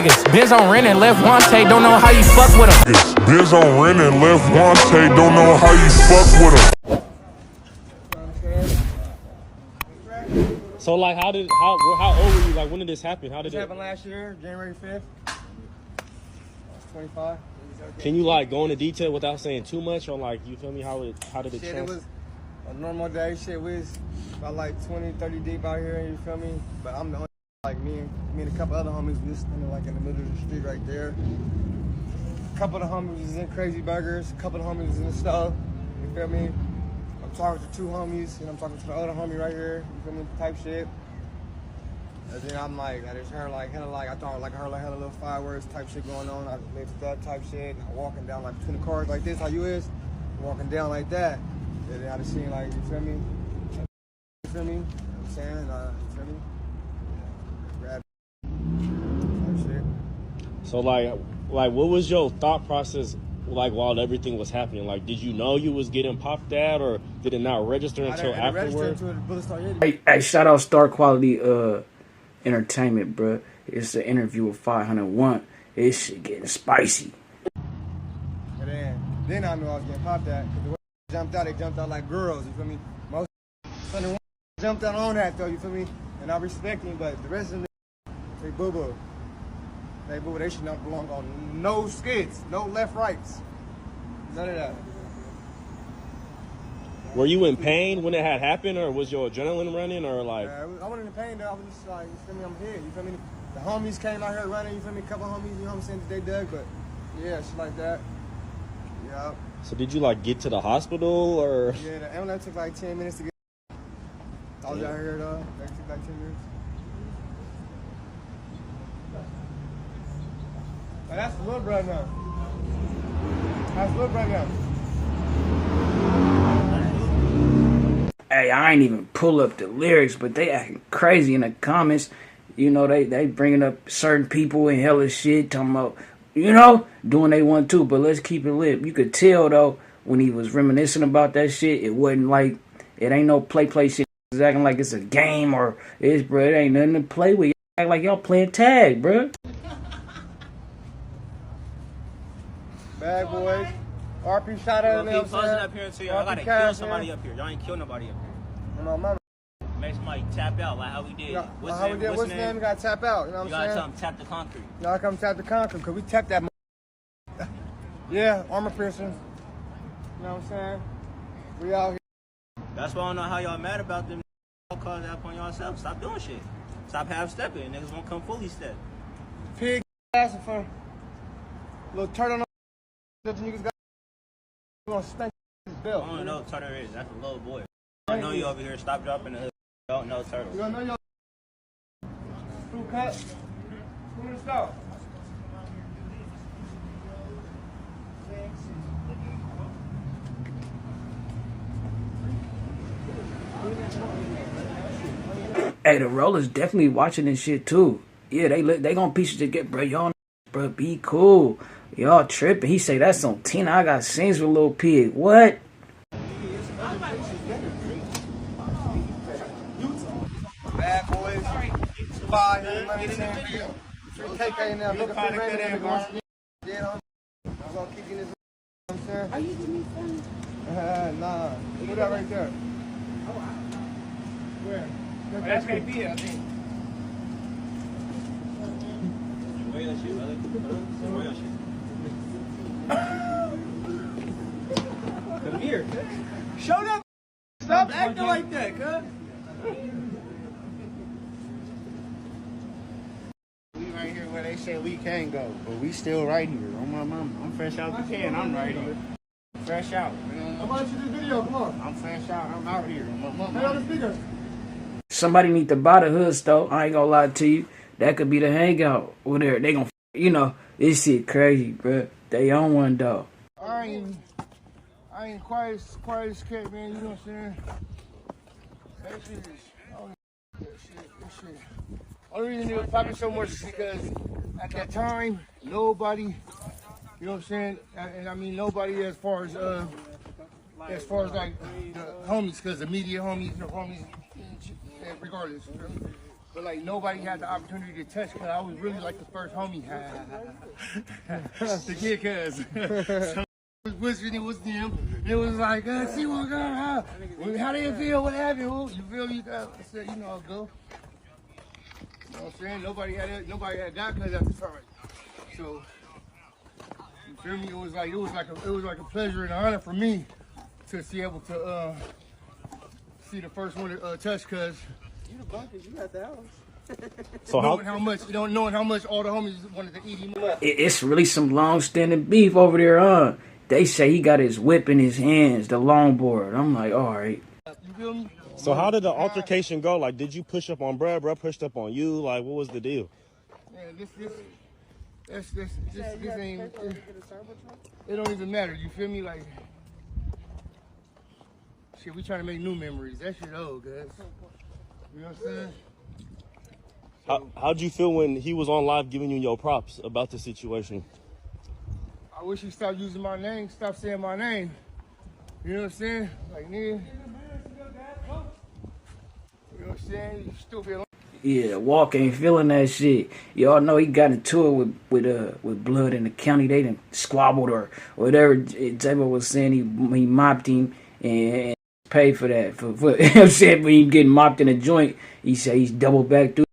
Biz on rent and left Wante, don't know how you fuck with him. Biz on rent and left Wante, don't know how you fuck with him. So like, how old were you? Like, when did this happen? How did This happened last year, January 5th. I was 25. Can you like go into detail without saying too much, or like, you feel me? How did it? Shit, it was a normal day. Shit, we was about like 20, 30 deep out here. You feel me? But I'm the only like me and a couple other homies. We was standing like in the middle of the street right there. A couple of the homies was in Crazy Burgers. A couple of the homies was in the stove. You feel me? I'm talking to two homies, and I'm talking to the other homie right here. You feel me? Type shit. And then I'm like, I just heard like hella like I thought like I heard like hella little fireworks type shit going on. I mixed up type shit, and I'm walking down like between the cars like this, how you is, walking down like that. And then I just seen like, you feel me? You feel me? You know what I'm saying? You feel me? Grab type shit. So like what was your thought process like while everything was happening? Like, did you know you was getting popped at, or did it not register until afterwards? Hey, shout out Star Quality Entertainment, bro. It's an interview with 500Waunt. This shit getting spicy. And then I knew I was getting popped at, because the way they jumped out like girls, you feel me? Most 500Waunt jumped out on that though, you feel me? And I respect him, but the rest of them, they boo-boo. They boo-boo, they should not belong on no skids, no left rights. None of that. Were you in pain when it had happened, or was your adrenaline running, or like? I wasn't in pain though. I was just like, you feel me? I'm here. You feel me? The homies came out here running. You feel me? A couple homies, you know what I'm saying? That they dug, but yeah, shit like that. Yeah. So did you like get to the hospital, or? Yeah, the ambulance took like 10 minutes to get. I was out here though. That took like 10 minutes. Now, that's the little brother now. That's the little brother now. Hey, I ain't even pull up the lyrics, but they acting crazy in the comments. You know, they bringing up certain people and hella shit, talking about, you know, doing they want to, but let's keep it lit. You could tell, though, when he was reminiscing about that shit, it wasn't like, it ain't no play shit. It's acting like it's a game or it's, bro, it ain't nothing to play with. Act like y'all playing tag, bro. Bad boys. RP shot at him. Keep posing up here until y'all gotta kill somebody up here. Y'all ain't kill nobody up here. No, mama. Make somebody tap out like how we did. What's his name? We gotta tap out. You know what I'm saying? You gotta tell him tap the concrete. Y'all come tap the concrete, because we tapped that. Yeah, armor piercing. You know what I'm saying? We out here. That's why I don't know how y'all mad about them. Y'all call that upon yourself. Stop doing shit. Stop half stepping. Niggas won't come fully step. Pig ass for little turtle. That niggas got. We gonna spank his belt. I don't know what turtle is. That's a little boy. I know you over here. Stop dropping the hood. Don't know turtles. You don't know your fruit cut? Who in the store? Hey, the rollers definitely watching this shit, too. Yeah, they gonna piece it together, bro. Y'all, bro, be cool. Y'all tripping. He say that's on Tina. I got scenes with Lil Pig. What? Bad boys. Spazz. You know what I'm saying? Free KK now. Look at the rain and going to get on. I'm gonna kick in this. You know what I'm saying? Are you doing fun? Nah. Put that right there. Where? Oh, that's gonna be it, I think. Where your shit, brother? Where your shit? Come here. Show that. Stop acting like that, cuz. We right here where they say we can't go, but we still right here. On my mama. I'm fresh out the can. I'm right here. Fresh out. I want you to do this video. Come on. I'm fresh out. I'm out here. Hey, on the speaker. Somebody need to buy the hood store. I ain't gonna lie to you. That could be the hangout. Whatever. They gonna, you know, this shit crazy, bro. They on one, though. I ain't quite as cat, man. You know what I'm saying? That shit is, oh, that shit. Only reason it was popping so much is because at that time, nobody, you know what I'm saying? And I mean nobody as far as like the homies, because the media homies, the homies, regardless. But like nobody had the opportunity to touch because I was really like the first homie to get cuz. So it was whispering, it was them. It was like, CWalk, how do you feel? What happened? You feel me? I said, you know, I'll go. You know what I'm saying? Nobody had got cuz at the time. So you feel me? It was like a pleasure and an honor for me to be able to see the first one to touch cuz. You the bunkers, you got the house. So knowing how much all the homies wanted to eat him up. It's really some long-standing beef over there, huh? They say he got his whip in his hands, the longboard. I'm like, all right. You feel me? So how did the altercation go? Like, did you push up on bruh? Bruh pushed up on you? Like, what was the deal? Man, this ain't. It don't even matter. You feel me? Like, shit, we trying to make new memories. That shit old, guys. You know what I'm saying? How'd you feel when he was on live giving you your props about the situation? I wish he stopped using my name, stop saying my name. You know what I'm saying? Like, nigga. You know what I'm saying? You stupid. Yeah, Walk ain't feeling that shit. Y'all know he got into it with blood in the county. They done squabbled or whatever. JaayBo was saying he mopped him and paid for that. For you know what I'm saying, when he getting mopped in a joint, he said he's double back through.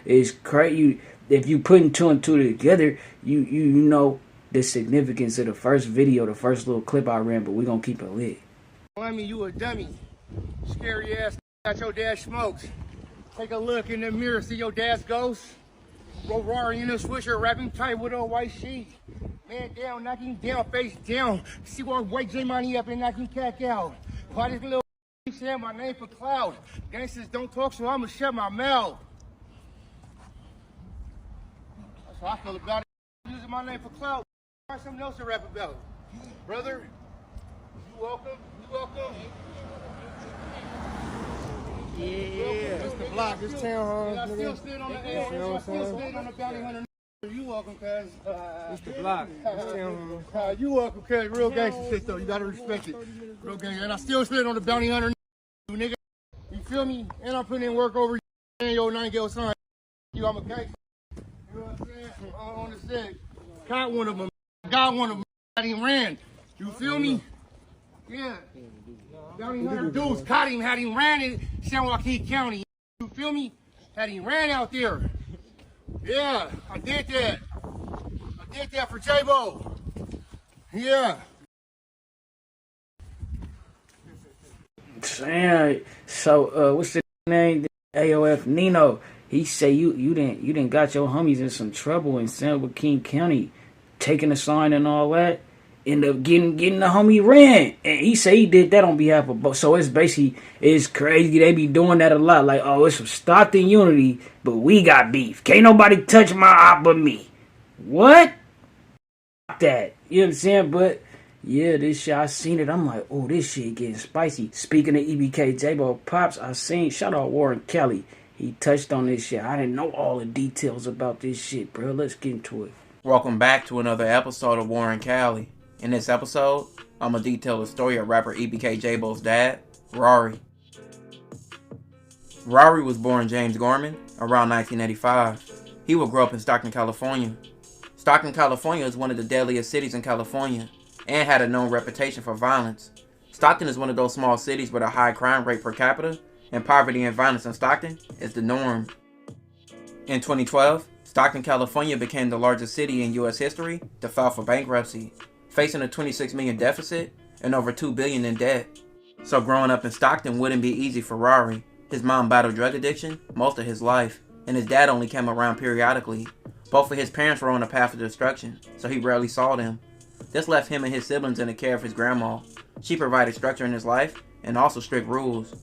It's crazy. If you putting two and two together, you know the significance of the first video, the first little clip I ran, but we gonna keep it lit. I mean, you a dummy. Scary ass got your dad smokes. Take a look in the mirror, see your dad's ghost. Roll Rari in the swisher, wrapping tight with a white sheet. Man down, knocking down, face down. CWalk money up and knocking cack out. Call this little saying my name for cloud. Gangsters don't talk, so I'ma shut my mouth. That's how I feel about it. Using my name for cloud. Find something else to rap about. Brother, you welcome. You welcome. Yeah. It's the block, it's town, huh? I still stood on the bounty hunter. You welcome, cuz. It's the block. It's town. You welcome, cuz. Real gangster shit, though. You gotta respect it. Real gangster. And I still stood on the bounty hunter, nigga. You feel me? And I'm putting in work over and your 9-girl son. I'm a gangster. You know what I'm saying? On the set. Got one of them. Got one of them. Had him ran. You feel me? Yeah. Bounty hunter dudes caught him, had him ran in CWalk County. You feel me? Had him ran out there. Yeah, I did that. I did that for JaayBo. Yeah. Damn. So what's the name? AOF Nino. He say you didn't got your homies in some trouble in CWalk County, taking a sign and all that. End up getting the homie ran, and he say he did that on behalf of both. So it's basically, it's crazy. They be doing that a lot. Like, oh, it's some Stockton unity, but we got beef. Can't nobody touch my op but me. What? That, you know what I'm saying? But yeah, this shit, I seen it. I'm like, oh, this shit getting spicy. Speaking of EBK, JaayBo Pops, I seen, shout out Warren Kelly. He touched on this shit. I didn't know all the details about this shit, bro. Let's get into it. Welcome back to another episode of Warren Kelly. In this episode, I'm going to detail the story of rapper EBK JaayBo's dad, Rari. Rari was born James Gorman around 1985. He would grow up in Stockton, California. Stockton, California is one of the deadliest cities in California and had a known reputation for violence. Stockton is one of those small cities with a high crime rate per capita, and poverty and violence in Stockton is the norm. In 2012, Stockton, California became the largest city in U.S. history to file for bankruptcy, facing a $26 million deficit and over $2 billion in debt. So growing up in Stockton wouldn't be easy for Rari. His mom battled drug addiction most of his life, and his dad only came around periodically. Both of his parents were on a path of destruction, so he rarely saw them. This left him and his siblings in the care of his grandma. She provided structure in his life and also strict rules.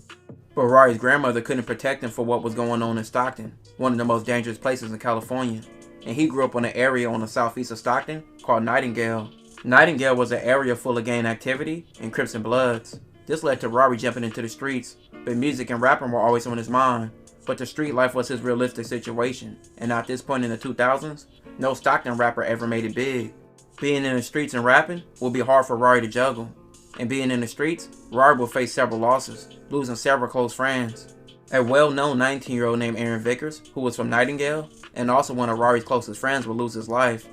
But Rari's grandmother couldn't protect him for what was going on in Stockton, one of the most dangerous places in California. And he grew up in an area on the southeast of Stockton called Nightingale. Nightingale was an area full of gang activity and Crips and Bloods. This led to Rari jumping into the streets, but music and rapping were always on his mind. But the street life was his realistic situation, and at this point in the 2000s, no Stockton rapper ever made it big. Being in the streets and rapping would be hard for Rari to juggle. And being in the streets, Rari will face several losses, losing several close friends. A well-known 19-year-old named Aaron Vickers, who was from Nightingale, and also one of Rari's closest friends, would lose his life.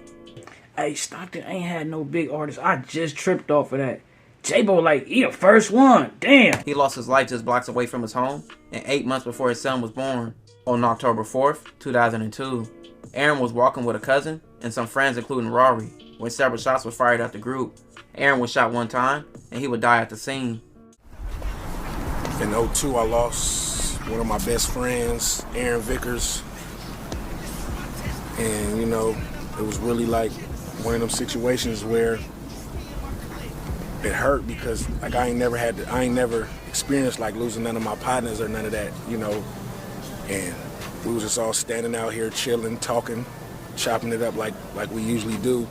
Hey, Stockton ain't had no big artists. I just tripped off of that. JaayBo, like, he the first one. Damn. He lost his life just blocks away from his home, and 8 months before his son was born. On October 4th, 2002, Aaron was walking with a cousin and some friends, including Rari, when several shots were fired at the group. Aaron was shot one time, and he would die at the scene. In 2002, I lost one of my best friends, Aaron Vickers. And, you know, it was really like one of them situations where it hurt because, like, I ain't never experienced, like, losing none of my partners or none of that, you know. And we was just all standing out here chilling, talking, chopping it up like we usually do.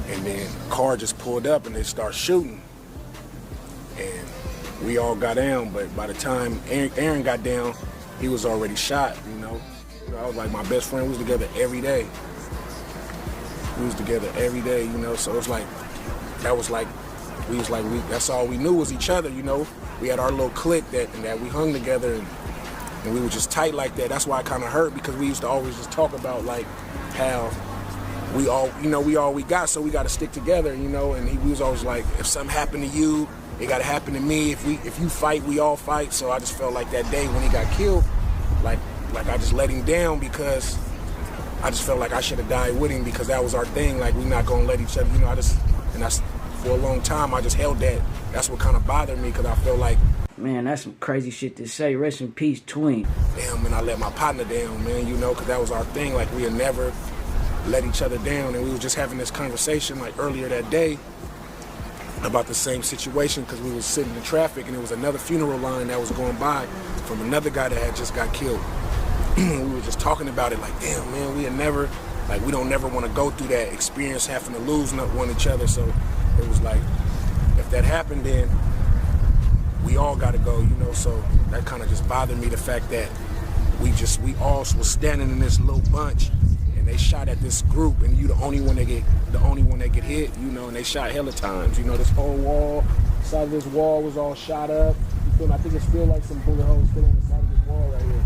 And then a car just pulled up and they started shooting. And we all got down, but by the time Aaron got down, he was already shot, you know. I was like, my best friend, we was together every day. We was together every day, you know, so it's like, that's all we knew was each other, you know. We had our little clique that we hung together and we were just tight like that. That's why it kind of hurt, because we used to always just talk about, like, how we all we got, so we got to stick together, you know. And we was always like, if something happened to you, it got to happen to me. If you fight, we all fight. So I just felt like that day when he got killed, like I just let him down, because I just felt like I should have died with him, because that was our thing. Like, we're not gonna let each other, you know. And that's for a long time. I just held that. That's what kind of bothered me, because I felt like, man, that's some crazy shit to say. Rest in peace, Twin. Damn, man, I let my partner down, man, you know, because that was our thing. Like, we had never let each other down. And we were just having this conversation, like, earlier that day about the same situation, because we was sitting in traffic and there was another funeral line that was going by from another guy that had just got killed. We were just talking about it, like, damn, man, we don't never want to go through that experience, having to lose one each other. So it was like, if that happened, then we all got to go, you know. So that kind of just bothered me, the fact that we all was standing in this little bunch and they shot at this group, and you the only one that get hit, you know. And they shot hella times, you know. This whole wall, side of this wall was all shot up. I think it's still like some bullet holes still on the side of this wall right here,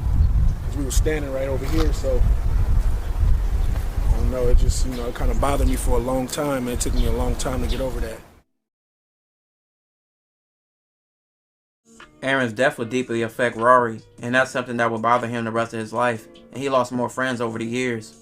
because we were standing right over here. So I don't know, it just, you know, it kind of bothered me for a long time, and it took me a long time to get over that. Aaron's death would deeply affect Rari, and that's something that would bother him the rest of his life, and he lost more friends over the years.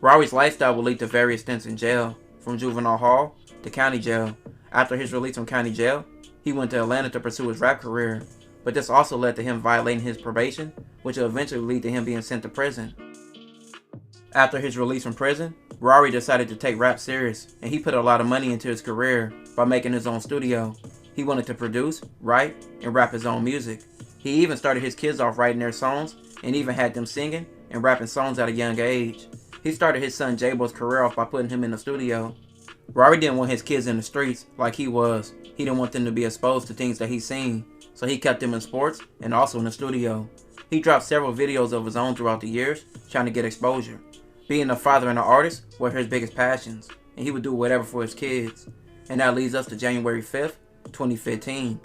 Rari's lifestyle would lead to various stints in jail, from juvenile hall to county jail. After his release from county jail, he went to Atlanta to pursue his rap career, but this also led to him violating his probation, which will eventually lead to him being sent to prison. After his release from prison, Rari decided to take rap serious, and he put a lot of money into his career by making his own studio. He wanted to produce, write, and rap his own music. He even started his kids off writing their songs, and even had them singing and rapping songs at a young age. He started his son JaayBo's career off by putting him in the studio. Rari didn't want his kids in the streets like he was. He didn't want them to be exposed to things that he's seen, so he kept them in sports and also in the studio. He dropped several videos of his own throughout the years, trying to get exposure. Being a father and an artist were his biggest passions, and he would do whatever for his kids. And that leads us to January 5th, 2015.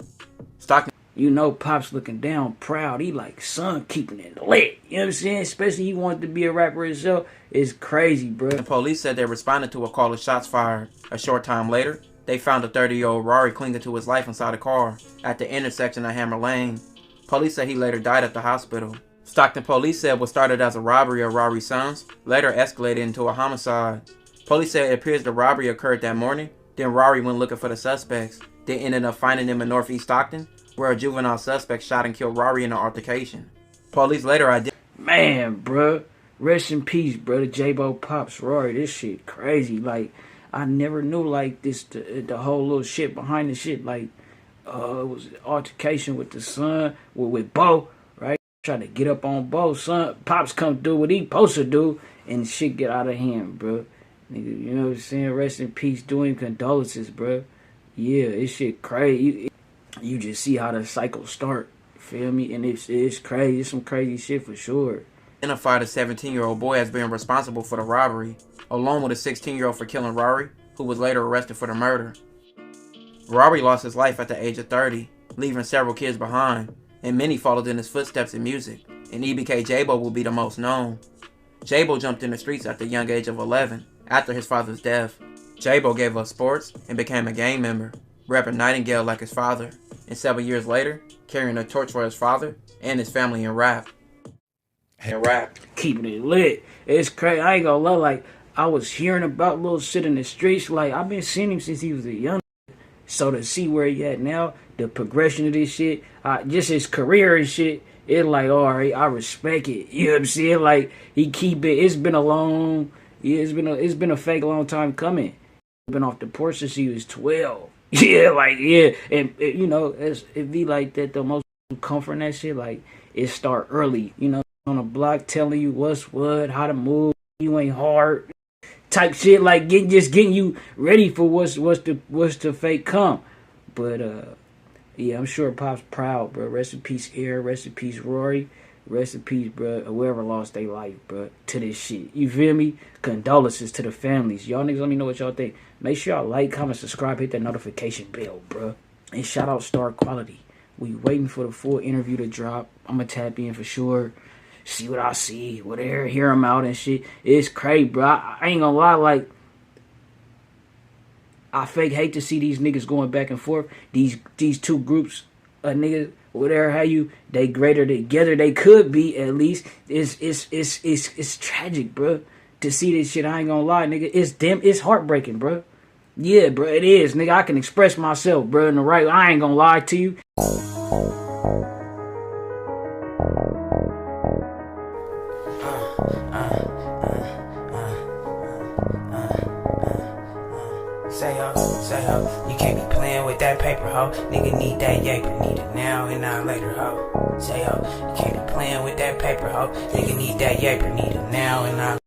Stockton. You know, Pop's looking down proud. He like, son, keeping it lit. You know what I'm saying? Especially he wanted to be a rapper himself. It's crazy, bro. The police said they responded to a call of shots fired. A short time later, they found a 30-year-old Rari clinging to his life inside a car at the intersection of Hammer Lane. Police said he later died at the hospital. Stockton police said what started as a robbery of Rari's sons later escalated into a homicide. Police said it appears the robbery occurred that morning. Then Rari went looking for the suspects. They ended up finding them in Northeast Stockton, where a juvenile suspect shot and killed Rari in an altercation. Police later identified. Man, bruh. Rest in peace, brother. JaayBo, Pops, Rari. This shit crazy. Like, I never knew, like, this, the whole little shit behind the shit. Like, it was an altercation with the son, with Bo, right? Trying to get up on Bo. Son, Pops come do what he supposed to do, and shit get out of hand, bro. Nigga, you know what I'm saying? Rest in peace. Doing condolences, bro. Yeah, this shit crazy. You just see how the cycle start. Feel me? And it's crazy. It's some crazy shit for sure. Identified a 17-year-old boy as being responsible for the robbery, along with a 16-year-old for killing Rari, who was later arrested for the murder. Rari lost his life at the age of 30, leaving several kids behind, and many followed in his footsteps in music, and EBK JaayBo will be the most known. JaayBo jumped in the streets at the young age of 11, after his father's death. JaayBo gave up sports and became a gang member, rapping Nightingale like his father, and 7 years later, carrying a torch for his father and his family in rap. Keeping it lit. It's crazy. I ain't gonna lie, like, I was hearing about little shit in the streets. Like, I've been seeing him since he was a young. So to see where he at now, the progression of this shit, just his career and shit, it's like, alright, I respect it. You know what I'm saying? Like, he keep it. It's been a long, it's been a fake long time coming. Been off the porch since he was 12. Yeah, like, yeah. And you know, it be like that. The most comfort in that shit, like, it start early. You know, on the block telling you what's what, how to move. You ain't hard. Type shit, like getting you ready for what's to fake come. But yeah, I'm sure Pop's proud, bro. Rest in peace, Air. Rest in peace, Rari. Rest in peace, bro. Whoever lost their life, bro, to this shit. You feel me? Condolences to the families. Y'all niggas, let me know what y'all think. Make sure y'all like, comment, subscribe, hit that notification bell, bro. And shout out Star Quality. We waiting for the full interview to drop. I'm gonna tap in for sure. See what I see, whatever, hear him out and shit. It's crazy, bro. I ain't gonna lie, like, I fake hate to see these niggas going back and forth. These two groups of niggas, whatever, how they greater together they could be, at least. It's tragic, bro. To see this shit, I ain't gonna lie, nigga. It's heartbreaking, bro. Yeah, bro, it is, nigga. I can express myself, bro, in the right way. I ain't gonna lie to you. Say ho, you can't be playing with that paper, ho. Nigga need that yaper, need it now and not later, ho. Say ho, you can't be playing with that paper, ho. Nigga need that yaper, need it now and not